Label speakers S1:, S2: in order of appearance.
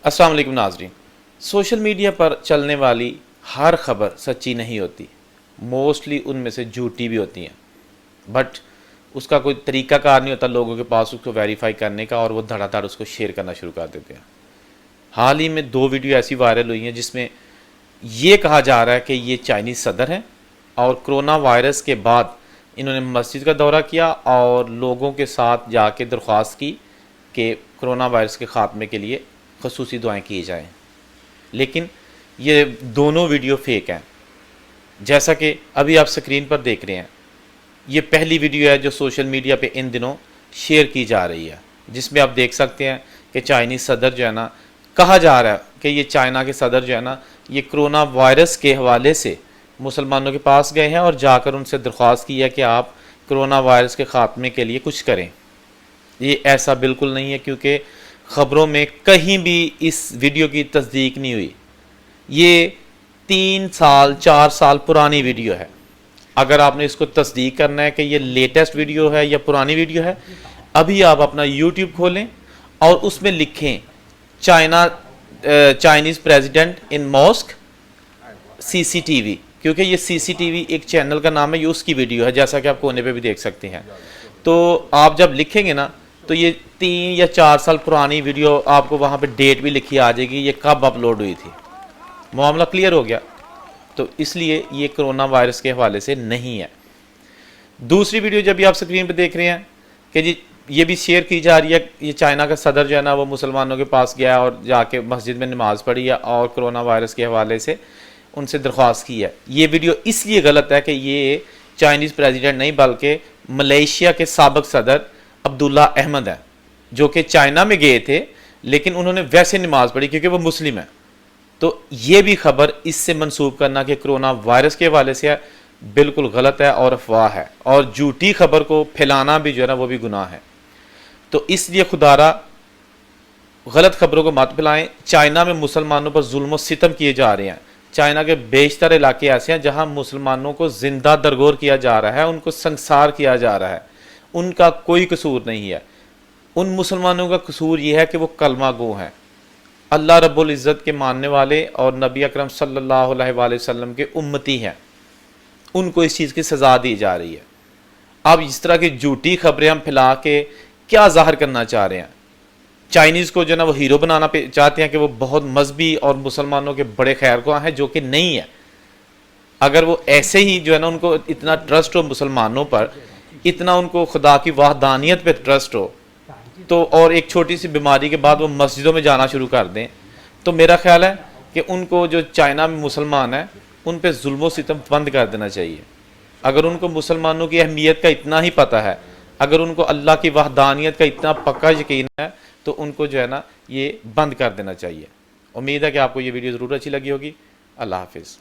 S1: السلام علیکم ناظرین. سوشل میڈیا پر چلنے والی ہر خبر سچی نہیں ہوتی. موسٹلی ان میں سے جھوٹی بھی ہوتی ہیں، بٹ اس کا کوئی طریقہ کار نہیں ہوتا لوگوں کے پاس اس کو ویریفائی کرنے کا، اور وہ دھڑا دھڑ اس کو شیئر کرنا شروع کر دیتے ہیں. حال ہی میں 2 ویڈیو ایسی وائرل ہوئی ہیں جس میں یہ کہا جا رہا ہے کہ یہ چائنیز صدر ہیں اور کرونا وائرس کے بعد انہوں نے مسجد کا دورہ کیا اور لوگوں کے ساتھ جا کے درخواست کی کہ کرونا وائرس کے خاتمے کے لیے خصوصی دعائیں کی جائیں. لیکن یہ دونوں ویڈیو فیک ہیں. جیسا کہ ابھی آپ سکرین پر دیکھ رہے ہیں، یہ پہلی ویڈیو ہے جو سوشل میڈیا پہ ان دنوں شیئر کی جا رہی ہے، جس میں آپ دیکھ سکتے ہیں کہ چائنیز صدر جو ہے نا، کہا جا رہا ہے کہ یہ چائنا کے صدر جو ہے نا، یہ کرونا وائرس کے حوالے سے مسلمانوں کے پاس گئے ہیں اور جا کر ان سے درخواست کی ہے کہ آپ کرونا وائرس کے خاتمے کے لیے کچھ کریں. یہ ایسا بالکل نہیں ہے، کیونکہ خبروں میں کہیں بھی اس ویڈیو کی تصدیق نہیں ہوئی. یہ 3 سال 4 سال پرانی ویڈیو ہے. اگر آپ نے اس کو تصدیق کرنا ہے کہ یہ لیٹسٹ ویڈیو ہے یا پرانی ویڈیو ہے، ابھی آپ اپنا یوٹیوب کھولیں اور اس میں لکھیں چائنیز پریزیڈنٹ ان ماسک CCTV، کیونکہ یہ CCTV ایک چینل کا نام ہے، یہ اس کی ویڈیو ہے، جیسا کہ آپ کونے پہ بھی دیکھ سکتے ہیں. تو آپ جب لکھیں گے نا تو یہ 3 یا 4 سال پرانی ویڈیو آپ کو وہاں پہ ڈیٹ بھی لکھی آ جائے گی، یہ کب اپلوڈ ہوئی تھی. معاملہ کلیئر ہو گیا. تو اس لیے یہ کرونا وائرس کے حوالے سے نہیں ہے. دوسری ویڈیو جب آپ سکرین پہ دیکھ رہے ہیں کہ جی یہ بھی شیئر کی جا رہی ہے، یہ چائنا کا صدر جو ہے نا وہ مسلمانوں کے پاس گیا اور جا کے مسجد میں نماز پڑھی ہے اور کرونا وائرس کے حوالے سے ان سے درخواست کی ہے. یہ ویڈیو اس لیے غلط ہے کہ یہ چائنیز پریزیڈنٹ نہیں بلکہ ملیشیا کے سابق صدر عبداللہ احمد ہیں، جو کہ چائنا میں گئے تھے لیکن انہوں نے ویسے نماز پڑھی کیونکہ وہ مسلم ہیں. تو یہ بھی خبر اس سے منسوب کرنا کہ کرونا وائرس کے حوالے سے ہے، بالکل غلط ہے اور افواہ ہے، اور جھوٹی خبر کو پھیلانا بھی جو ہے نا وہ بھی گناہ ہے. تو اس لیے خدا را غلط خبروں کو مت پھیلائیں. چائنا میں مسلمانوں پر ظلم و ستم کیے جا رہے ہیں. چائنا کے بیشتر علاقے ایسے ہیں جہاں مسلمانوں کو زندہ درگور کیا جا رہا ہے، ان کو سنسار کیا جا رہا ہے. ان کا کوئی قصور نہیں ہے. ان مسلمانوں کا قصور یہ ہے کہ وہ کلمہ گو ہیں، اللہ رب العزت کے ماننے والے اور نبی اکرم صلی اللہ علیہ وآلہ وسلم کے امتی ہیں. ان کو اس چیز کی سزا دی جا رہی ہے. اب اس طرح کی جھوٹی خبریں ہم پھیلا کے کیا ظاہر کرنا چاہ رہے ہیں؟ چائنیز کو جو ہے نا وہ ہیرو بنانا چاہتے ہیں کہ وہ بہت مذہبی اور مسلمانوں کے بڑے خیر خواہ ہیں، جو کہ نہیں ہے. اگر وہ ایسے ہی جو ہے نا ان کو اتنا ٹرسٹ ہو مسلمانوں پر، اتنا ان کو خدا کی وحدانیت پہ ٹرسٹ ہو، تو اور ایک چھوٹی سی بیماری کے بعد وہ مسجدوں میں جانا شروع کر دیں، تو میرا خیال ہے کہ ان کو جو چائنا میں مسلمان ہیں ان پہ ظلم و ستم بند کر دینا چاہیے. اگر ان کو مسلمانوں کی اہمیت کا اتنا ہی پتہ ہے، اگر ان کو اللہ کی وحدانیت کا اتنا پکا یقین ہے، تو ان کو جو ہے نا یہ بند کر دینا چاہیے. امید ہے کہ آپ کو یہ ویڈیو ضرور اچھی لگی ہوگی. اللہ حافظ.